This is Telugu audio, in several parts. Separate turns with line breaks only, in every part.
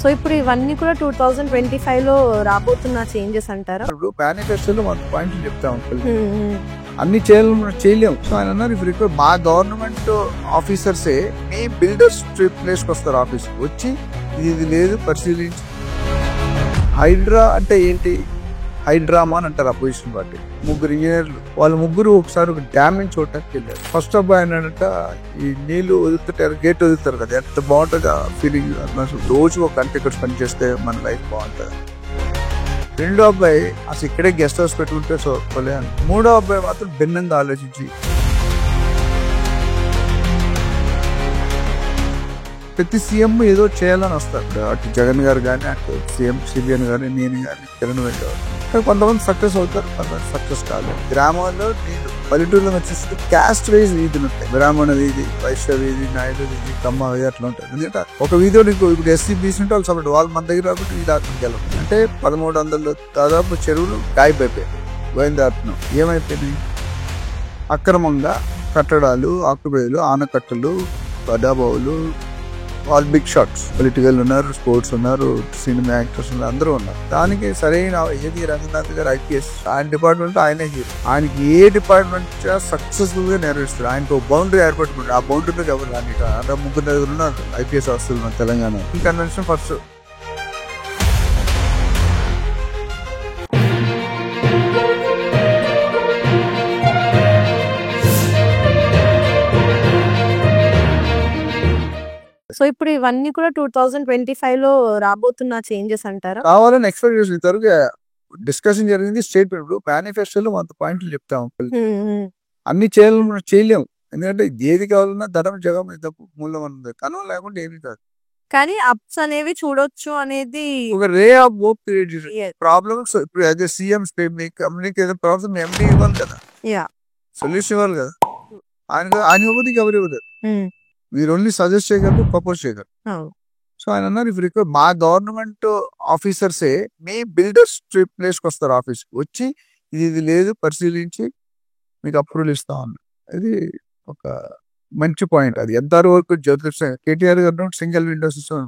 సో ఇప్పుడు ఇవన్నీ కూడా 2025లో రాబోతున్న చేంజెస్ అంటారా?
ఇప్పుడు మేనిఫెస్టోలో మన పాయింట్లు చెప్తా ఉంటాం, అన్ని చేయలేము. సో ఆయన అన్నారు, ఇప్పుడు మా గవర్నమెంట్ ఆఫీసర్సే మీ బిల్డర్స్ ప్లేస్ కి వస్తారు, ఆఫీస్ వచ్చి ఇది లేదు పరిశీలించి. హైడ్రా అంటే ఏంటి? హైడ్రామా అని అంటారు అపోజిషన్ పార్టీ. ముగ్గురు ఇంజనీర్లు, వాళ్ళ ముగ్గురు ఒకసారి ఒక డ్యామేజ్ చూడటానికి వెళ్ళారు. ఫస్ట్ అబ్బాయి ఏంటంట, ఈ నీళ్లు వదులుతుంటారు, గేట్ వదులుతారు కదా, ఎంత బాగుంటుంది ఫీలింగ్. రోజు ఒక గంట ఇక్కడ స్పెండ్ చేస్తే మన లైఫ్ బాగుంటుంది. రెండో అబ్బాయి అసలు ఇక్కడే గెస్ట్ హౌస్ పెట్టుకుంటే సోలే అని. మూడో అబ్బాయి మాత్రం భిన్నంగా ఆలోచించి ప్రతి సీఎం ఏదో చేయాలని వస్తారు. అటు జగన్ గారు కానీ, అటు సీఎం సిబిఎన్ గానీ, నేను కానీ, కిరణ్ రెడ్డి గారు. కానీ కొంతమంది సక్సెస్ అవుతారు, కొంతమంది సక్సెస్ కాలేదు. గ్రామాల్లో నీళ్ళు, పల్లెటూరులో వచ్చేసి క్యాస్ట్ వైజ్ వీధులు ఉంటాయి. బ్రాహ్మణ వీధి, వైశ్య వీధి, నాయుడు వీధి, కమ్మ వీధి అట్లా ఉంటాయి. ఎందుకంటే ఒక వీధిలో నీకు ఇప్పుడు ఎస్సీ బీసీ ఉంటే వాళ్ళు సపరేట్, వాళ్ళు మన దగ్గర రాకుండా ఈ దాకా వెళ్ళం. అంటే 1300 దాదాపు చెరువులు గాయపైపోయాయి, బయలుదేరుతున్నాం. ఏమైపోయినాయి? అక్రమంగా కట్టడాలు, ఆకుబేలు, ఆనకట్టలు, పడాబావులు, ఆల్ బిగ్ షాట్స్. పొలిటికల్ ఉన్నారు, స్పోర్ట్స్ ఉన్నారు, సినిమా యాక్టర్స్ ఉన్నారు, అందరూ ఉన్నారు. దానికి సరైన ఏది రంగనాథ్ గారు ఐపీఎస్, ఆయన డిపార్ట్మెంట్ ఆయనే హీరో. ఆయనకి ఏ డిపార్ట్మెంట్ సక్సెస్ఫుల్ గా నెరవేరుస్తారు. ఆయనకు ఒక బౌండరీ ఏర్పడుతుంది, ఆ బౌండరీలో ఎవరు రాని. అంటే ముగ్గురు దగ్గర ఉన్నారు ఐపీఎస్ వస్తుంది మన తెలంగాణ కన్వెన్షన్. ఫస్ట్
సో ఇప్పుడు ఇవన్నీ కూడా 2025లో రాబోతున్న చేంజెస్ అంటారా?
కావాలని ఎక్స్పెక్ట్ చేసిన తరువాత డిస్కషన్ జరిగింది. స్టేట్ మేనిఫెస్టోలో మన పాయింట్లు చెప్తాం. అన్ని చేయలేము, ఎందుకంటే ఏది కావాలన్నా ధనం జగం మూలం ఉంది, కనుమ లేకుండా ఏమి కాదు.
కానీ అప్స్ అనేవి చూడొచ్చు అనేది
ఒక రే ఆఫ్ హోప్ క్రియేట్ చేసి ప్రాబ్లమ్స్. ఇప్పుడు యాజ్ సీఎం మీకు ఏదో ప్రాబ్లమ్ ఎండీ ఇవ్వాలి కదా, సొల్యూషన్ ఇవ్వాలి కదా. ఆయన ఇవ్వదు, ఎవరు ఇవ్వదు. మీరు ఓన్లీ సజెస్ట్ చేయగలరు, ప్రపోజ్ చేయగలరు. సో ఆయన అన్నారు, ఇప్పుడు మా గవర్నమెంట్ ఆఫీసర్సే మీ బిల్డర్స్ ప్లేస్ కి వస్తారు, ఆఫీస్ వచ్చి ఇది లేదు పరిశీలించి మీకు అప్రూవల్ ఇస్తా ఉన్నారు. ఇది ఒక మంచి పాయింట్. అది ఎంతవరకు కేటీఆర్ గారు సింగిల్ విండో సిస్టమ్.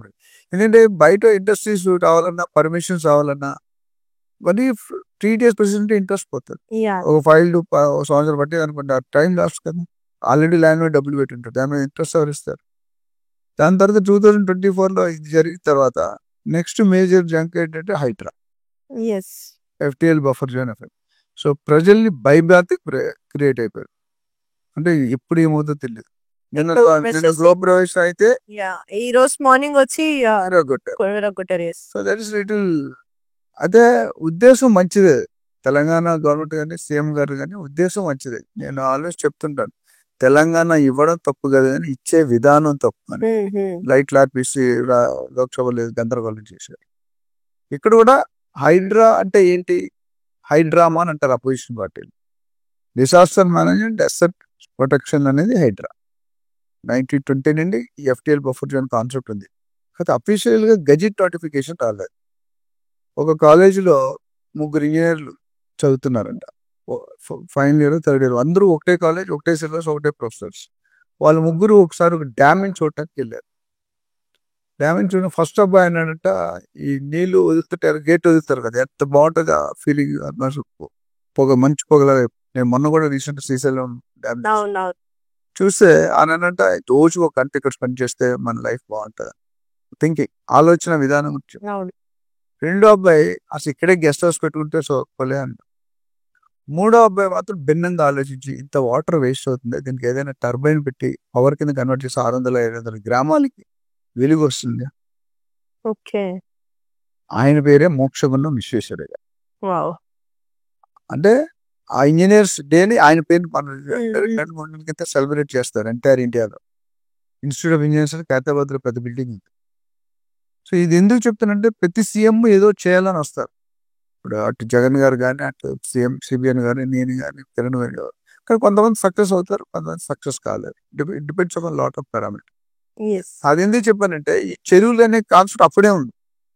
ఎందుకంటే బయట ఇండస్ట్రీస్ రావాలన్నా, పర్మిషన్స్ రావాలన్నా మళ్ళీ 3 days ప్రెసిడెంట్ ఇంట్రెస్ట్ పోతుంది. ఒక ఫైల్ సంవత్సరం బట్టి అనుకుంటా, టైం లాస్ట్ కదా. ఆల్రెడీ ల్యాండ్ మీద డబ్బులు పెట్టింటారు, దాని మీద ఇంట్రెస్ట్ ఎవరు ఇస్తారు. దాని తర్వాత 2024లో ఇది జరిగిన తర్వాత నెక్స్ట్ మేజర్ జంక్ ఏంటంటే Hydraa, FTL buffer zone effect. So ప్రజల్ని భయభ్రాంతి క్రియేట్ అయిపోయారు. అంటే ఎప్పుడు ఏమవుతుందో తెలియదు. నిన్న గ్లోబల్ ప్రవేశం అయితే
ఈ రోజు మార్నింగ్ వచ్చి
సో దట్ ఇస్ లిటిల్. అదే ఉద్దేశం మంచిదే, తెలంగాణ గవర్నమెంట్ కానీ సీఎం గారు కానీ ఉద్దేశం మంచిదే. నేను ఆల్వేస్ చెప్తుంటాను, తెలంగాణ ఇవ్వడం తప్పు కదా, కానీ ఇచ్చే విధానం తప్పు అని. లైట్ లార్పిసి లోక్సభ లేదు, గందరగోళం చేశారు. ఇక్కడ కూడా హైడ్రా అంటే ఏంటి? హైడ్రామా అని అంటారు అపోజిషన్ పార్టీలు. డిసాస్టర్ మేనేజ్మెంట్, అసెట్ ప్రొటెక్షన్ అనేది హైడ్రా. 1920 నుండి ఎఫ్టీఎల్ బఫర్ జోన్ కాన్సెప్ట్ ఉంది. కాకపోతే అఫీషియల్ గా గెజిట్ నోటిఫికేషన్ రాలేదు. ఒక కాలేజీలో ముగ్గురు ఇంజనీర్లు చదువుతున్నారంట, ఫైనల్ ఇయర్, థర్డ్ ఇయర్, అందరూ ఒకటే కాలేజ్, ఒకటే సిలబస్, ఒకటే ప్రొఫెసర్స్. వాళ్ళ ముగ్గురు ఒకసారి ఒక డ్యామేజ్ చూడటానికి వెళ్ళారు. డ్యామేజ్ చూడ ఫస్ట్ అబ్బాయి ఏంటంట, ఈ నీళ్లు వదులుతుంటారు, గేట్ వదులుతారు కదా, ఎంత బాగుంటుంది ఆ ఫీలింగ్. పొగ, మంచి పొగలా. నేను మొన్న కూడా రీసెంట్ శ్రీశైలం డ్యామేజ్ చూస్తే అనంట, రోజు ఒక గంట ఇక్కడ స్పెండ్ చేస్తే మన లైఫ్ బాగుంటుంది. థింకింగ్, ఆలోచన విధానం. రెండో అబ్బాయి అసలు ఇక్కడే గెస్ట్ హౌస్ పెట్టుకుంటే సోలే అంట. మూడో అబ్బాయి మాత్రం భిన్నంగా ఆలోచించి, ఇంత వాటర్ వేస్ట్ అవుతుంది, దీనికి ఏదైనా టర్బైన్ పెట్టి పవర్ కింద కన్వర్ట్ చేసి 600-500 గ్రామాలకి వెలుగు వస్తుంది. ఆయన పేరే మోక్షగుండం విశ్వేశ్వరయ్య. అంటే ఆ ఇంజనీర్స్ డేని ఆయన పేరు 2-3 నెలల కింద సెలబ్రేట్ చేస్తారు ఎంటైర్ ఇండియాలో. ఇన్స్టిట్యూట్ ఆఫ్ ఇంజనీర్స్ హైదరాబాద్ లో పెద్ద బిల్డింగ్ ఉంది. సో ఇది ఎందుకు చెప్తానంటే, ప్రతి సీఎం ఏదో చేయాలని వస్తారు. ఇప్పుడు అటు జగన్ గారు కానీ, అటు సీఎం సిబిఎన్ గానీ, నేను కానీ, కిరణ్ రెడ్డి గారు. కానీ కొంతమంది సక్సెస్ అవుతారు, కొంతమంది సక్సెస్ కాలేదు. Depends on lot of parameter. అది ఎందుకు చెప్పానంటే, ఈ చెరువులు అనే కాన్సెప్ట్ అప్పుడే ఉంది.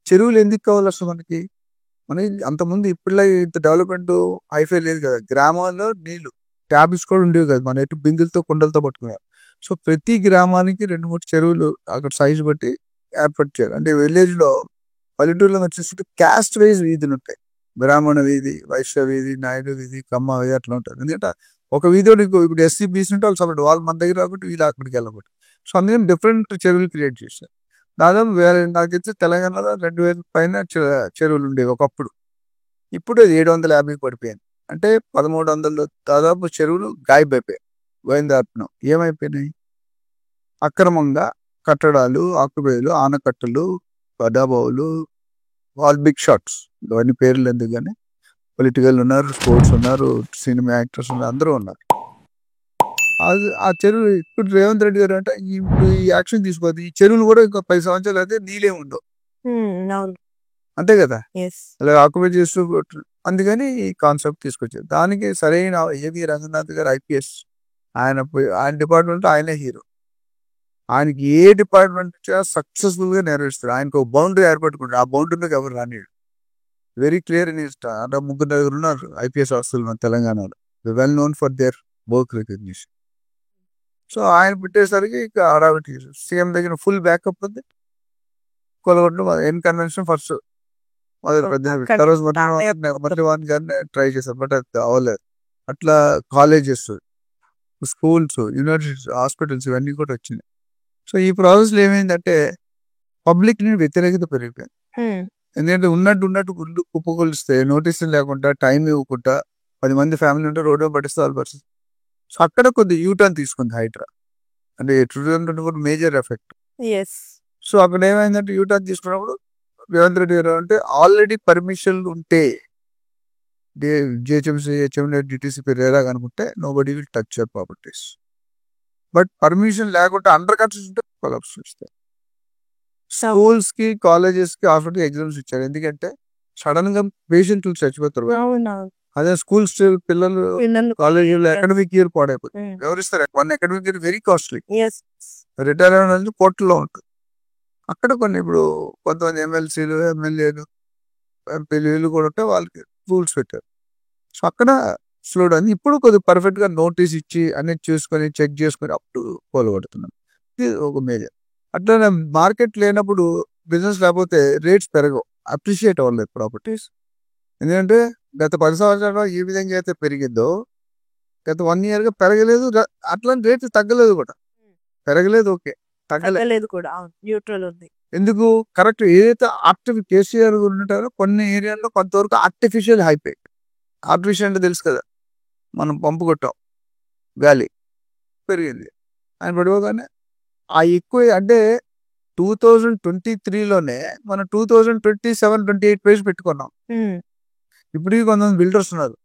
చెరువులు ఎందుకు కావాలి అసలు మనకి? అంతకుముందు ఇప్పుడులా ఇంత డెవలప్మెంట్ హైఫై లేదు కదా. గ్రామాల్లో నీళ్లు ట్యాబ్స్ కూడా ఉండేవి కదా, మన ఎటు బిందులతో కుండలతో పట్టుకున్నారు. సో ప్రతి గ్రామానికి 2-3 చెరువులు అక్కడ సైజు బట్టి ఏర్పాటు చేయాలి. అంటే విలేజ్ లో పల్లెటూరులో వచ్చేసి క్యాస్ట్ వైజ్ వీధులు ఉంటాయి. బ్రాహ్మణ వీధి, వైశ్య వీధి, నాయుడు వీధి, కమ్మ వీధి అట్లా ఉంటుంది. ఎందుకంటే ఒక వీధిలో ఇప్పుడు ఎస్సీ బీసీ ఉంటే వాళ్ళు సపరేట్, వాళ్ళు మన దగ్గర రాబట్టి వీళ్ళు అక్కడికి వెళ్ళకూడదు. సో అందుకని డిఫరెంట్ చెరువులు క్రియేట్ చేశారు. దాదాపు నాకు తెలిసి తెలంగాణలో 2000 పైన చెరువులు ఉండేవి ఒకప్పుడు. ఇప్పుడు అది 750 పడిపోయింది. అంటే 1300 దాదాపు చెరువులు గాయబైపోయాయి. గోవిందార్పణం ఏమైపోయినాయి? అక్రమంగా కట్టడాలు, ఆకుబేలు, ఆనకట్టలు, పడాబావులు, ఆల్ బిగ్ షాట్స్. ఇవన్నీ పేర్లు ఎందుకు కానీ పొలిటికల్ ఉన్నారు, స్పోర్ట్స్ ఉన్నారు, సినిమా యాక్టర్స్ ఉన్నారు, అందరూ ఉన్నారు. అది ఆ చెరువు ఇప్పుడు రేవంత్ రెడ్డి గారు అంటే ఇప్పుడు ఈ యాక్షన్ తీసుకోవద్దు, ఈ చెరువులు కూడా ఇంకా 10 సంవత్సరాలు అయితే నీళ్ళే ఉండవు. అంతే కదా, అలా ఆక్యుపై చేస్తూ అందుకని ఈ కాన్సెప్ట్ తీసుకొచ్చారు. దానికి సరైన ఏవి రంగనాథ్ గారు ఐపీఎస్, ఆయన డిపార్ట్మెంట్ ఆయనే హీరో. ఆయనకి ఏ డిపార్ట్మెంట్ సక్సెస్ఫుల్ గా నెరవేరుస్తారు. ఆయనకు ఒక బౌండరీ ఏర్పట్టుకుంటారు, ఆ బౌండరీలోకి ఎవరు రానిడు. వెరీ క్లియర్ ఇన్ అంటే 3 ఉన్నారు ఐపీఎస్ ఆఫీసర్లు మన తెలంగాణలో, well known for their work recognition. So ఆయన పెట్టేసరికి ఇక హడావిడి సీఎం దగ్గర ఫుల్ బ్యాకప్ ఉంది. కొలగొట్టు ఎన్ కన్వెన్షన్ ఫస్ట్ మొదలు గారిని ట్రై చేశారు, బట్ అది అవ్వలేదు. అట్లా కాలేజెస్, స్కూల్స్, యూనివర్సిటీస్, హాస్పిటల్స్ ఇవన్నీ కూడా వచ్చినాయి. సో ఈ ప్రాసెస్లో ఏమైందంటే పబ్లిక్ ని వ్యతిరేకత పెరిగిపోయింది. ఎందుకంటే ఉన్నట్టు గుళ్ళు కుప్పకొలిస్తే నోటీసులు లేకుండా, టైం ఇవ్వకుండా, 10 మంది ఫ్యామిలీ ఉంటే రోడ్డు పట్టిస్తే వాళ్ళ పరిస్థితి. సో అక్కడ కొద్ది యూటర్న్ తీసుకుంది హైడ్రా. అంటే 2024 మేజర్ ఎఫెక్ట్. సో అక్కడ ఏమైందంటే యూటర్న్ తీసుకున్నప్పుడు రేవంత్ రెడ్డి గారు అంటే ఆల్రెడీ పర్మిషన్ ఉంటే జిహెచ్ఎంసీ, డిటిసిపి రేరా కనుకుంటే nobody will touch your properties. But permission లేకుండా అండర్ కన్స్ట్రక్షన్ ఉంటే కొలాప్స్ వస్తాయి. స్కూల్స్ కి, కాలేజెస్ కి, హాస్పిటల్ ఎగ్జామ్స్ ఇచ్చారు. ఎందుకంటే సడన్ గా పేషెంట్లు చచ్చిపోతారు. అదే స్కూల్స్ పిల్లలు కాలేజీలో అకాడమిక్ ఇయర్ పాడైపోతుంది. ఎవరిస్తారు? 1 academic year very costly. Retire అనేది కోట్లలో ఉంటుంది. అక్కడ కొన్ని ఇప్పుడు కొంతమంది ఎమ్మెల్సీలు, ఎమ్మెల్యేలు, ఎంపీలు కూడా ఉంటే వాళ్ళకి రూల్స్ పెట్టారు. సో అక్కడ స్లో డౌన్. ఇప్పుడు కొద్దిగా పర్ఫెక్ట్ గా నోటీస్ ఇచ్చి అన్ని చూసుకొని చెక్ చేసుకొని అప్పుడు పోలగొడుతున్నాం. ఇది ఒక మేజర్. అట్లా మార్కెట్ లేనప్పుడు, బిజినెస్ లేకపోతే రేట్స్ పెరగవు, అప్రిషియేట్ అవ్వలేదు ప్రాపర్టీస్. ఎందుకంటే గత 10 సంవత్సరాలు ఏ విధంగా అయితే పెరిగిందో గత 1 year గా పెరగలేదు. అట్లాంటి రేట్లు తగ్గలేదు కూడా, పెరగలేదు, ఓకే, తగ్గలేదు కూడా, న్యూట్రల్ ఉంది. ఎందుకు? కరెక్ట్. ఏదైతే కేసీఆర్ ఉంటారో కొన్ని ఏరియాల్లో కొంతవరకు ఆర్టిఫిషియల్ హైపే. ఆర్టిఫిషియల్ అంటే తెలుసు కదా, మనం పంపు కొట్టాం, గాలి పెరిగింది, ఆయన పడిపోగానే ఆ ఎక్కువ. అంటే 2023లోనే మనం 2027-28 పేజ్ పెట్టుకున్నాం. ఇప్పుడు కొంతమంది బిల్డర్స్ ఉన్నారు,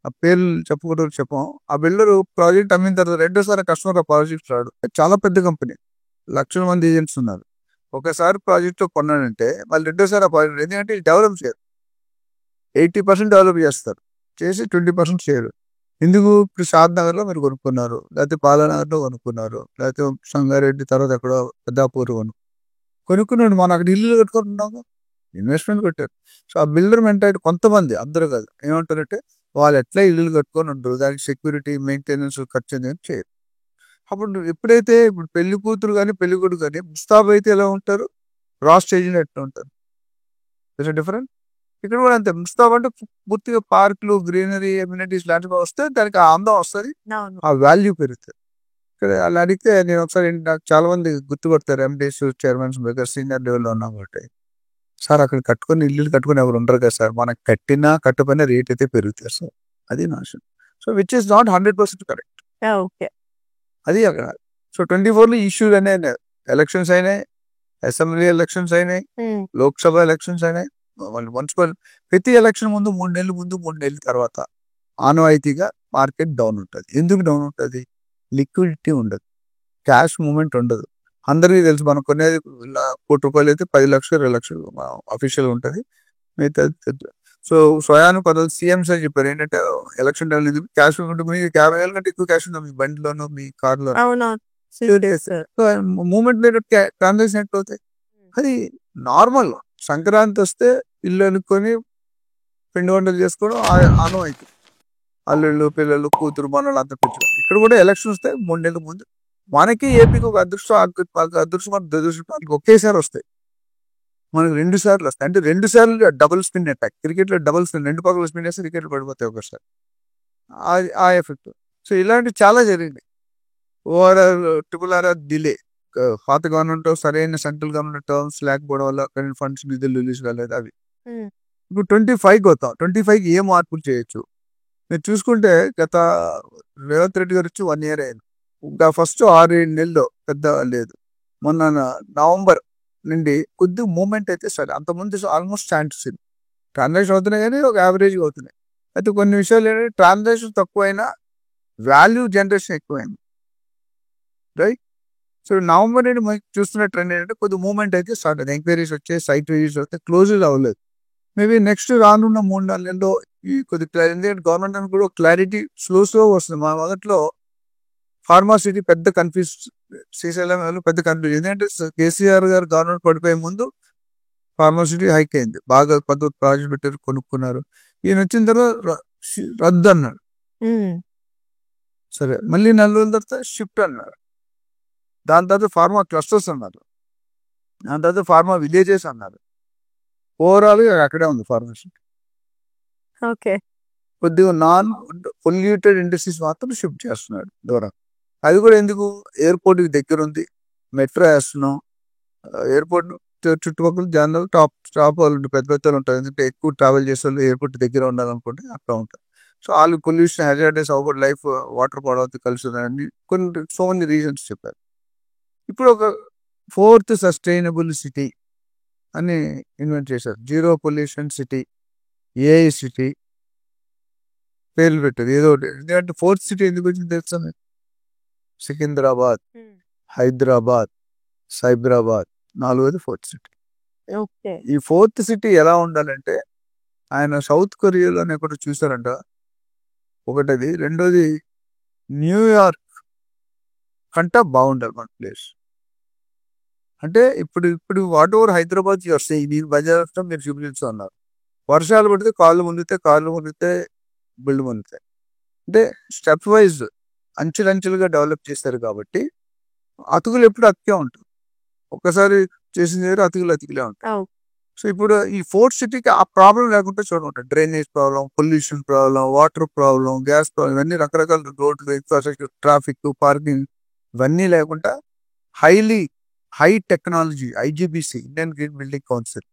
ఆ పేర్లు చెప్పకూడదు, చెప్పాం. ఆ బిల్డర్ ప్రాజెక్ట్ అమ్మిన తర్వాత రెండోసారి కస్టమర్ ఆ ప్రాజెక్ట్ రాడు. చాలా పెద్ద కంపెనీ, లక్షల మంది ఏజెంట్స్ ఉన్నారు. ఒకసారి ప్రాజెక్ట్ కొన్నాడంటే మళ్ళీ రెండోసారి ఆ ప్రాజెక్ట్, ఎందుకంటే డెవలప్ చేయరు. 80% డెవలప్ చేస్తారు, చేసి 20% చేయరు. ఎందుకు? ఇప్పుడు షాద్ నగర్ లో మీరు కొనుక్కున్నారు, లేకపోతే పాలనగర్ లో కొనుక్కున్నారు, లేకపోతే సంగారెడ్డి, తర్వాత ఎక్కడో పెద్దాపూర్ కొనుక్కున్నాడు. మనం అక్కడ ఇల్లు కట్టుకుంటున్నాము, ఇన్వెస్ట్మెంట్ పెట్టారు. సో ఆ బిల్డర్ మెంటాలిటీ కొంతమంది, అందరూ కాదు, ఏమంటారంటే వాళ్ళు ఎట్లా ఇల్లు కట్టుకొని ఉంటారు, దానికి సెక్యూరిటీ, మెయింటెనెన్స్ ఖర్చు అనేది చేయరు. అప్పుడు ఎప్పుడైతే ఇప్పుడు పెళ్లి కూతురు కానీ పెళ్లి కొడుకు కానీ ముస్తాబ్ అయితే ఎలా ఉంటారు, రా స్టేజ్లో ఎట్లా ఉంటారు, డిఫరెంట్. ఇక్కడ కూడా అంతే. ముస్తాబ్ అంటే పూర్తిగా పార్కులు, గ్రీనరీ, ఎమ్యూనిటీస్ లాంటివి వస్తే దానికి ఆ అందం వస్తుంది, ఆ వాల్యూ పెరుగుతుంది. ఇక్కడ అలా అడిగితే నేను ఒకసారి నాకు చాలా మంది గుర్తుపడతారు, ఎండీస్, చైర్మన్స్, దగ్గర సీనియర్ లెవెల్లో ఉన్నాం కాబట్టి, సార్ అక్కడ కట్టుకొని ఇల్లు కట్టుకొని ఎవరు ఉండరు కదా సార్, మనకు కట్టినా కట్టపోయినా రేట్ అయితే పెరుగుతారు సార్, అది నాశనం. So which is not 100% correct. అది అక్కడ. సో 24లో ఇష్యూలు అనేవి, ఎలక్షన్స్ అయినాయి, అసెంబ్లీ ఎలక్షన్స్ అయినాయి, లోక్సభ ఎలక్షన్స్ అయినాయి, మున్సిపల్. ప్రతి ఎలక్షన్ ముందు 3 నెలల ముందు, 3 నెలల తర్వాత ఆనవాయితీగా మార్కెట్ డౌన్ ఉంటుంది. ఎందుకు డౌన్ ఉంటుంది? లిక్విడిటీ ఉండదు, క్యాష్ మూవ్మెంట్ ఉండదు. అందరికీ తెలుసు, మనం కొనేది ₹1,00,000 అయితే 10 లక్షలు, 2 లక్షలు అఫీషియల్ ఉంటుంది, మిగతా. సో స్వయాను కొంత సీఎం సార్ చెప్పారు ఏంటంటే ఎలక్షన్ టైం క్యాష్ ఉంటుంది, మీకు 50,000 కంటే ఎక్కువ క్యాష్ ఉంది మీ బండిలోనూ, మీ కార్లో. మూవ్మెంట్ లేని ట్రాన్సాక్షన్ ఎట్లా అవుతాయి? అది నార్మల్. సంక్రాంతి వస్తే ఇల్లు అనుకొని పిండి వంటలు చేసుకోవడం ఆనం అవుతుంది, అల్లుళ్ళు, పిల్లలు, కూతురు, మనలు అంతా పెంచుకోవడం. ఇక్కడ కూడా ఎలక్షన్ వస్తే 3 నెలల ముందు మనకి ఏపీకి ఒక అదృష్టం దురదృష్టం ఒకేసారి వస్తాయి. మనకు 2 సార్లు వస్తాయి. అంటే 2 సార్లు డబుల్ స్పిన్ అటాక్. క్రికెట్లో డబుల్ స్పిన్ 2 పక్కల స్పిన్ వేస్తే వికెట్లు పడిపోతాయి ఒకసారి. ఆ ఎఫెక్ట్. సో ఇలాంటివి చాలా జరిగింది. ORR triple RR delay. పాత గవర్నమెంట్ సరైన సెంట్రల్ గవర్నమెంట్ టర్మ్స్ లేకపోవడం వల్ల కరెంట్ ఫండ్స్ నిధులు రిలీజ్ కాలేదు అవి. ఇప్పుడు 25కి వస్తాం. 25కి ఏ మార్పులు చేయొచ్చు? మీరు చూసుకుంటే గత రేవంత్ రెడ్డి గారు వచ్చి 1 year అయింది. ఇంకా ఫస్ట్ 6-7 నెలల్లో పెద్ద లేదు. మొన్న నవంబర్ నుండి కొద్ది మూమెంట్ అయితే సరే, అంతకుముందు ఆల్మోస్ట్ స్టాండ్ స్టిల్. ట్రాన్సాక్షన్ అవుతున్నాయి కానీ ఒక యావరేజ్గా అవుతున్నాయి. అయితే కొన్ని విషయాలు ఏంటంటే ట్రాన్సాక్షన్ తక్కువైనా వాల్యూ జనరేషన్ ఎక్కువైంది, రైట్? సో నవంబర్ నుండి మనకి చూస్తున్న ట్రెండ్ ఏంటంటే కొద్ది మూమెంట్ అయితే స్టార్ట్ అయింది. ఎంక్వైరీస్ వచ్చాయి, సైట్ విజిట్స్ వస్తే క్లోజ్ అవ్వలేదు. మేబీ నెక్స్ట్ రానున్న 3-4 నెలల్లో ఈ కొద్ది గవర్నమెంట్ అని కూడా క్లారిటీ స్లో వస్తుంది. మా మొదట్లో ఫార్మాసిటీ పెద్ద కన్ఫ్యూజ్, శ్రీశైలం పెద్ద కన్ఫ్యూజ్. ఎందుకంటే కేసీఆర్ గారు గవర్నమెంట్ పడిపోయే ముందు ఫార్మాసిటీ హైక్ అయింది, బాగా కొత్త ప్రాజెక్ట్ పెట్టారు, కొనుక్కున్నారు. ఈయన వచ్చిన తర్వాత రద్దు అన్నాడు. సరే, మళ్ళీ 4 రోజుల తర్వాత షిఫ్ట్ అన్నారు. దాని తర్వాత ఫార్మా క్లస్టర్స్ అన్నారు. దాని తర్వాత ఫార్మా విలేజెస్ అన్నారు. ఓవరాల్ అక్కడే ఉంది ఫార్మాసిటీ.
ఓకే,
కొద్దిగా నాన్ పొల్యూటెడ్ ఇండస్ట్రీస్ మాత్రం షిఫ్ట్ చేస్తున్నాడు దూరం. అది కూడా ఎందుకు? ఎయిర్పోర్ట్కి దగ్గర ఉంది, మెట్రో వేస్తున్నాం. ఎయిర్పోర్ట్ చుట్టుపక్కల జనరల్ టాప్ వాళ్ళు పెద్ద పెద్దలు ఉంటారు. ఎందుకంటే ఎక్కువ ట్రావెల్ చేసే వాళ్ళు ఎయిర్పోర్ట్ దగ్గర ఉండాలనుకుంటే అక్కడ ఉంటారు. సో వాళ్ళు పొల్యూషన్, హ్యాజార్డస్ అవ్వకూడదు, లైఫ్ వాటర్ పడవద్దు, కలుస్తుందని కొన్ని సో మెనీ రీజన్స్ చెప్పారు. ఇప్పుడు ఒక 4th సస్టైనబుల్ సిటీ అని ఇన్వెంట్ చేశారు. 0 పొల్యూషన్ సిటీ, ఏఐ సిటీ పేర్లు పెట్టారు ఏదో ఒకటి. ఎందుకంటే 4th సిటీ ఎందుకు వచ్చింది తెలుసా? సికింద్రాబాద్, హైదరాబాద్, సైబరాబాద్, 4వది 4th సిటీ. ఈ 4th సిటీ ఎలా ఉండాలంటే, ఆయన సౌత్ కొరియాలోనే ఒకటి చూసారంట, ఒకటది. రెండోది న్యూయార్క్ కంట బాగుండాలి మన ప్లేస్. అంటే ఇప్పుడు వాట్ ఎవర్ హైదరాబాద్ వస్తాయి, నేను బజార్ మీరు చూపించు అన్నారు. వర్షాలు పడితే కాళ్ళు మునిగితే బిల్డ్ మునుగుతాయి. అంటే స్టెప్ వైజ్ అంచెలంచెలుగా డెవలప్ చేస్తారు కాబట్టి అతుకులు ఎప్పుడు అతికే ఉంటుంది. ఒక్కసారి చేసిన దగ్గర అతికిలే ఉంటాయి. సో ఇప్పుడు ఈ 4th సిటీకి ఆ ప్రాబ్లం లేకుండా చూడమంట. Drainage problem, pollution problem, water problem, gas problem, ఇవన్నీ రకరకాల రోడ్లు, ఇన్ఫ్రాస్ట్రక్చర్, ట్రాఫిక్, పార్కింగ్ ఇవన్నీ లేకుండా high technology, IGBC, Indian green building council,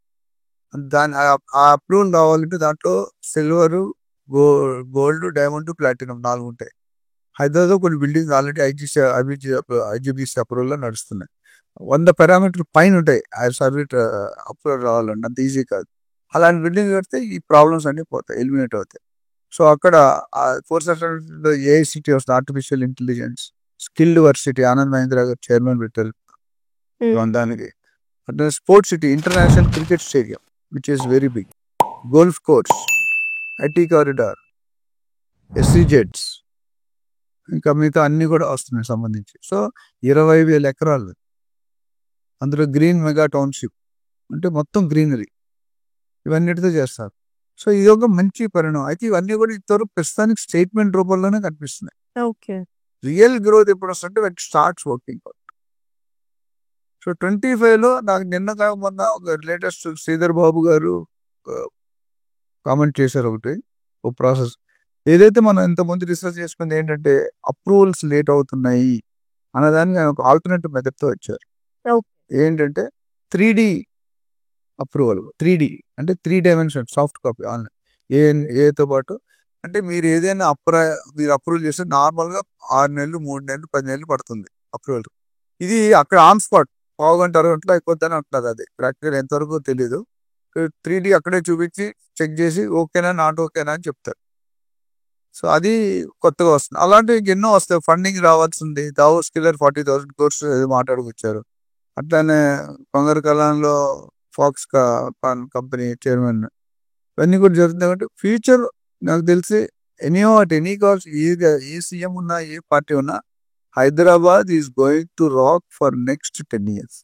దాని ఆ అప్రూవల్ రావాలంటే దాంట్లో సిల్వర్, గోల్డ్, డైమండ్, ప్లాటినం 4 ఉంటాయి. హైదరాబాద్ కొన్ని బిల్డింగ్స్ ఆల్రెడీ ఐజీబీసీ అప్రూవల్లో నడుస్తున్నాయి. 100 పారామీటర్ పైన ఉంటాయి సర్వీట్ అప్రూవల్ రావాలండి, అంత ఈజీ కాదు. అలాంటి బిల్డింగ్ కడితే ఈ ప్రాబ్లమ్స్ అన్ని పోతాయి, ఎలిమినేట్ అవుతాయి. సో అక్కడ 4th ఏఐ సిటీ వస్తుంది, artificial intelligence, skilled work city, Anand Mahindra గారు చైర్మన్ పెట్టారు దానికి. అంటే sports city, international cricket stadium which is very big, golf course, IT corridor, ఎస్సీజెడ్స్, ఇంకా మిగతా అన్ని కూడా వస్తున్నాయి సంబంధించి. సో 20,000 ఎకరాలు, అందులో గ్రీన్ మెగా టౌన్షిప్, అంటే మొత్తం గ్రీనరీ, ఇవన్నిటితో చేస్తారు. సో ఇది ఒక మంచి పరిణామం. అయితే ఇవన్నీ కూడా ఇంతవరకు ప్రస్తుతానికి స్టేట్మెంట్ రూపంలోనే కనిపిస్తున్నాయి. రియల్ గ్రోత్ ఎప్పుడు వస్తుంటే when starts working out. So 25లో నాకు నిన్న మొన్న ఒక లేటెస్ట్ శ్రీధర్ బాబు గారు కామెంట్ చేశారు ఒక ప్రాసెస్. ఏదైతే మనం ఇంతకుముందు రీసెర్చ్ చేసుకుంది ఏంటంటే అప్రూవల్స్ లేట్ అవుతున్నాయి అన్నదానికి ఆయన ఒక ఆల్టర్నేటివ్ మెథడ్తో వచ్చారు. ఏంటంటే 3D అప్రూవల్. 3D అంటే 3 dimension సాఫ్ట్ కాపీ ఆన్లైన్ ఏతో పాటు. అంటే మీరు ఏదైనా మీరు అప్రూవల్ చేస్తే నార్మల్గా 6 నెలలు, 3 నెలలు, 10 నెలలు పడుతుంది అప్రూవల్. ఇది అక్కడ ఆన్ స్పాట్ 1/2 గంట, 1 గంటలో అయిపోద్దని అంటున్నారు. అది ప్రాక్టికల్ ఎంతవరకు తెలీదు. 3D అక్కడే చూపించి చెక్ చేసి ఓకేనా నాట్ ఓకేనా అని చెప్తారు. సో అది కొత్తగా వస్తుంది. అలాంటివి ఎన్నో వస్తాయి. ఫండింగ్ రావాల్సింది. Davos killer 40,000 crores మాట్లాడుకొచ్చారు. అట్లానే కొంగర కళంలో ఫాక్స్ కంపెనీ చైర్మన్, ఇవన్నీ కూడా జరుగుతుంది. కాబట్టి ఫ్యూచర్ నాకు తెలిసి ఎనీ కాస్ట్, ఏ సీఎం ఉన్నా, ఏ పార్టీ ఉన్నా, Hyderabad is going to rock for next 10 years.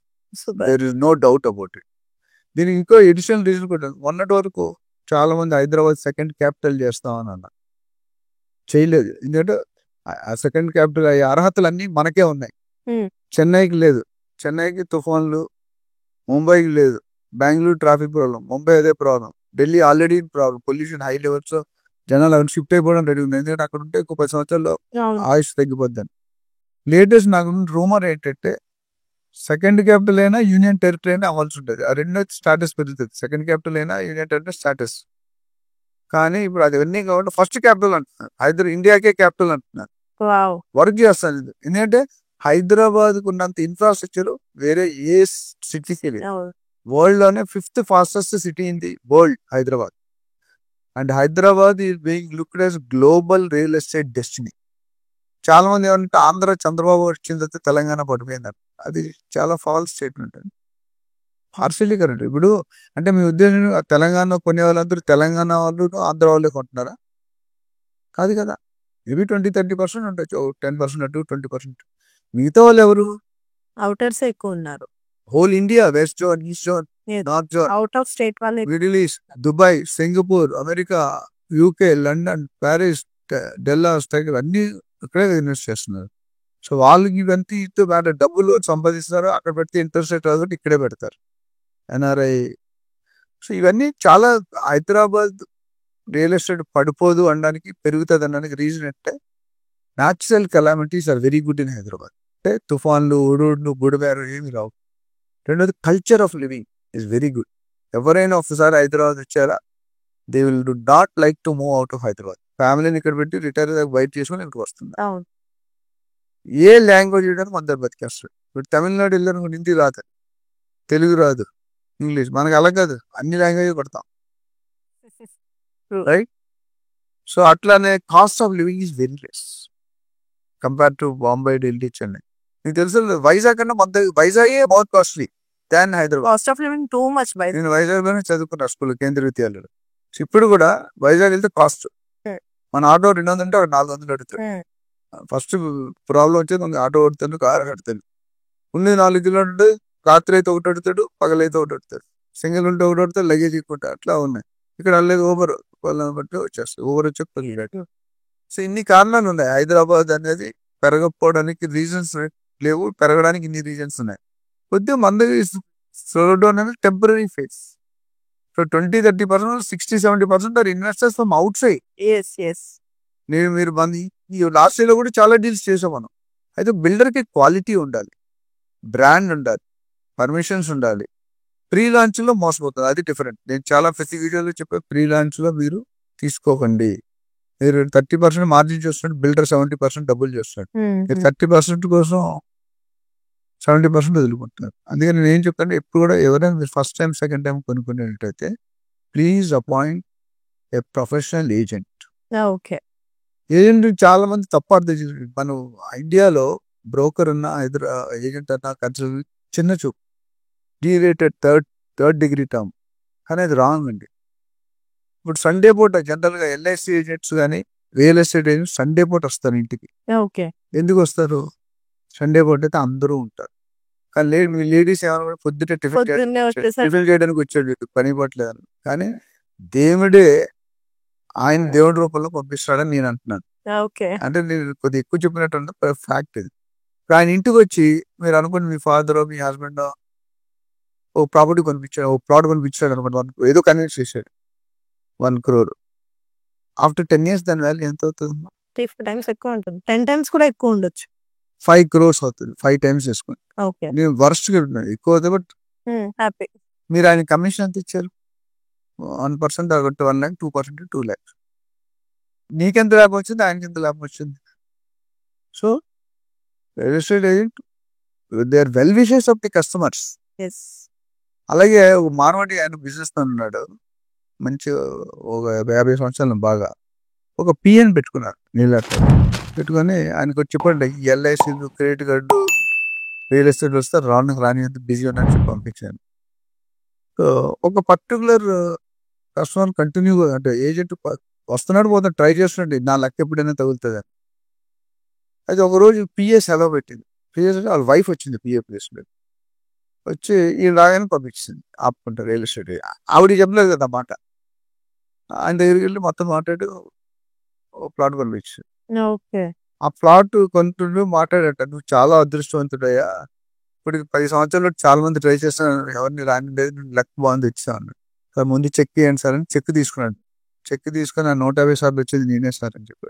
There is no doubt about it. దీనికి ఇంకో ఎడిషనల్ రీజన్ కూడా, మొన్నటి వరకు చాలా మంది హైదరాబాద్ సెకండ్ క్యాపిటల్ చేస్తామని అన్నారు. చేయలేదు. ఎందుకంటే ఆ సెకండ్ క్యాపిటల్ అయ్యే అర్హతలు అన్నీ మనకే ఉన్నాయి. చెన్నైకి లేదు, చెన్నైకి తుఫాన్లు, ముంబైకి లేదు, బెంగళూరు ట్రాఫిక్ ప్రాబ్లం, ముంబై అదే problem, Delhi already problem, pollution high levels, జనాలు అక్కడ షిఫ్ట్ అయిపోవడం రెడీ ఉంది, ఎందుకంటే అక్కడ ఉంటే ఇంకో 10 సంవత్సరాల్లో ఆయుష్ తగ్గిపోద్దని. లేటెస్ట్ నాకు రూమర్ ఏంటంటే సెకండ్ క్యాపిటల్ అయినా యూనియన్ టెరిటరీ అయినా అవ్వాల్సి ఉంటుంది, ఆ రెండు స్టాటస్ పెరుగుతుంది, సెకండ్ క్యాపిటల్ అయినా యూనియన్ టెరిటరీ స్టాటస్. కానీ ఇప్పుడు అది అన్నీ కాబట్టి ఫస్ట్ క్యాపిటల్ అంటున్నారు, ఇండియాకే క్యాపిటల్ అంటున్నారు. వర్క్ చేస్తాను ఇది, ఎందుకంటే హైదరాబాద్ ఉన్నంత ఇన్ఫ్రాస్ట్రక్చర్ వేరే ఏ సిటీకి లేదు. వరల్డ్ లోనే 5th fastest city in the world Hyderabad. And Hyderabad is being looked as global real estate destiny. చాలా మంది ఏమంటే ఆంధ్ర చంద్రబాబు వచ్చిన తర్వాత తెలంగాణ పడిపోయిందని, అది చాలా ఫాల్స్ స్టేట్మెంట్ అండి, పార్షియల్లీ కరెక్ట్. ఇప్పుడు అంటే మీ ఉద్దేశం తెలంగాణ కొనే వాళ్ళందరూ తెలంగాణ వాళ్ళు ఆంధ్ర వాళ్ళే కొంటున్నారా? కాదు కదా, మేబీ 20-30% ఉండొచ్చు, 10% అటు 20%. మిగతా వాళ్ళు ఎవరు?
అవుటర్స్ ఎక్కువ ఉన్నారు.
Whole India, west zone, east zone, north zone,
out of state వాళ్ళు
middle east, Dubai, Singapore, America, UK, London, Paris, Dallas, టైగర్ అన్ని ఇక్కడే ఇన్వెస్ట్ చేస్తున్నారు. సో వాళ్ళకి ఇవంతా ఇటు డబ్బులు సంపాదిస్తారు, అక్కడ పెడితే ఇంట్రెస్ట్ రేట్ రాదు, ఇక్కడే పెడతారు ఎన్ఆర్ఐ. సో ఇవన్నీ చాలా హైదరాబాద్ రియల్ ఎస్టేట్ పడిపోదు అనడానికి, పెరుగుతుంది అనడానికి రీజన్ అంటే natural calamities are very good in Hyderabad. అంటే తుఫాన్లు, ఉడుడ్లు, బుడమేరు ఏమి రావు. రెండోది culture of living is very good. ఎవరైనా ఒకసారి హైదరాబాద్ వచ్చారా, they will do not like to move out of Hyderabad. ఫ్యామిలీని ఇక్కడ పెట్టి రిటైర్ బయట చేసుకుని ఇక్కడికి వస్తుంది. ఏ లాంగ్వేజ్ చేయడానికి మన దగ్గర బతికేస్తాడు. ఇప్పుడు తమిళనాడు వెళ్ళాను, హిందీ రాదు, తెలుగు రాదు, ఇంగ్లీష్. మనకి అలా కాదు, అన్ని లాంగ్వేజ్ కొడతాం, రైట్? సో అట్లానే cost of living is very less compare to Bombay, Delhi, Chennai. నీకు తెలుసు వైజాగ్ కన్నా మన Vizag more costly than Hyderabad.
Cost of living too much.
నేను వైజాగ్ లోనే చదువుకున్నా స్కూల్, కేంద్రీయ విద్యాలయంలో. ఇప్పుడు కూడా వైజాగ్ వెళ్తే కాస్ట్, మన ఆటో 200 అంటే 400 అడుగుతాడు. ఫస్ట్ ప్రాబ్లం వచ్చేది ఆటో కొడుతాడు, కారు కడతాడు. ఉంది 4 కిలోమీటర్లు, రాత్రి అయితే ఒకటి అడుగుతాడు, పగలైతే ఒకటి అడుగుతాడు, సింగిల్ ఉంటే ఒకటి అడుగుతాడు, లగేజ్ ఇక్కుంటా, అట్లా ఉన్నాయి. ఇక్కడ లేదు, ఓబర్ వాళ్ళని బట్టి వచ్చేస్తుంది, ఓబర్ వచ్చే 10 రేటు. సో ఇన్ని కారణాలు ఉన్నాయి. హైదరాబాద్ అనేది పెరగకపోవడానికి రీజన్స్ లేవు, పెరగడానికి ఇన్ని రీజన్స్ ఉన్నాయి. కొద్దిగా మంది స్లో డౌన్ అనేది temporary phase. So 20-30%, 60-70% are investors from outside. మీరు మంది ఈ లాస్ట్ ఇయర్ లో కూడా చాలా డీల్స్ చేసాం మనం. అయితే బిల్డర్కి క్వాలిటీ ఉండాలి, బ్రాండ్ ఉండాలి, పర్మిషన్స్ ఉండాలి. ప్రీ లాంచ్ లో మోసపోతుంది, అది డిఫరెంట్. నేను చాలా ప్రతి వీడియోలో చెప్పే, ప్రీ లాంచ్ లో మీరు తీసుకోకండి. మీరు 30% మార్జిన్ చేస్తున్నాడు, బిల్డర్ 70% డబ్బులు చేస్తాడు. మీరు 30% కోసం 70% వదులుకుంటున్నారు. అందుకని నేను ఏం చెప్తాను, ఎప్పుడు కూడా ఎవరైనా మీరు ఫస్ట్ టైం, సెకండ్ టైం కొనుక్కునేటైతే please appoint a professional agent. Agent చాలా మంది తప్పు అర్థం చేసి, మనం ఇండియాలో బ్రోకర్ అన్నా ఏజెంట్ అన్నా కన్సల్ చిన్న చూపు, డీరేటెడ్ థర్డ్ డిగ్రీ టర్మ్, కానీ అది రాంగ్ అండి. ఇప్పుడు సండే పూట జనరల్గా ఎల్ఐసి ఏజెంట్స్ కానీ రియల్ ఎస్టేట్ ఏజెంట్స్ సండే పూట వస్తారు ఇంటికి. ఎందుకు వస్తారు? సండే పూట అయితే అందరూ ఉంటారు. కానీ లేడీస్ ఏమన్నా పొద్దుటే టిఫిన్ చేయడానికి వచ్చాడు, పని పట్టలేదు. కానీ దేవుడే ఆయన దేవుడి రూపంలో పంపిస్తాడని నేను అంటున్నాను. అంటే నేను కొద్దిగా ఎక్కువ చెప్పినట్టు ఫ్యాక్ట్ ఇది. ఆయన ఇంటికి వచ్చి మీరు అనుకోండి, మీ ఫాదర్, మీ హస్బెండ్ ఓ ప్రాపర్టీ కొనిపించాడు, ఓ ప్లాట్ కొనిపించాడు అనుకోండి, ఏదో కన్విన్స్ చేశాడు, 1 crore. ఆఫ్టర్ 10 years దాని వాల్యూ ఎంత అవుతుంది?
3 times ఎక్కువ ఉంటుంది, 10 times కూడా ఎక్కువ ఉండొచ్చు.
5 crores అవుతుంది, 5 times వేసుకోండి. నేను వర్స్ట్ ఎక్కువ అవుతుంది. బట్ మీరు ఆయన కమిషన్ ఎంత ఇచ్చారు? 1% 1 lakh, 2% 2 lakhs. నీకెంత లాభం వచ్చింది, ఆయనకి ఎంత లాభం వచ్చింది? So real estate agent, they are well wishes of the customers. అలాగే ఒక మార్వాడి ఆయన బిజినెస్ మ్యాన్ ఉన్నాడు, మంచి ఒక 50 సంవత్సరాలు, బాగా ఒక పిఎన్ పెట్టుకున్నారు, నీళ్ళట్లో పెట్టుకొని ఆయనకు వచ్చి చెప్పండి, LIC, credit card, real estate వస్తే రాని అంత బిజీ ఉన్నాయని చెప్పి పంపించాను. సో ఒక పర్టికులర్ కస్టమర్ కంటిన్యూగా, అంటే ఏజెంట్ వస్తున్నాడు పోతాడు, ట్రై చేస్తున్నాడు, నా లెక్క ఎప్పుడైనా తగులుతుంది అని. అయితే ఒకరోజు పిఏ సెలవు పెట్టింది. పిఏ వాళ్ళ వైఫ్ వచ్చింది, పిఏ ప్లేస్మెంట్ వచ్చి ఈ రాగానే పంపించింది, ఆపుకుంటారు రియల్ ఎస్టేట్. ఆవిడ చెప్పలేదు కదా మాట, ఆయన దగ్గరికి వెళ్ళి మొత్తం మాట్లాడి ప్లాట్ పంపించింది. ఆ ప్లాట్ కొంటుండు మాట్లాడట, నువ్వు చాలా అదృష్టవంతుడయ్యా, ఇప్పుడు 10 సంవత్సరాలు చాలా మంది ట్రై చేస్తున్నారు, ఎవరిని రాని లేదు, లక్ బాగుంది ఇచ్చాను సార్, ముందు చెక్ ఇవ్వండి సార్ అని చెక్ తీసుకున్నాడు. చెక్ తీసుకొని ఆ 150 సార్లు వచ్చేది నేనే సార్ అని చెప్పాడు.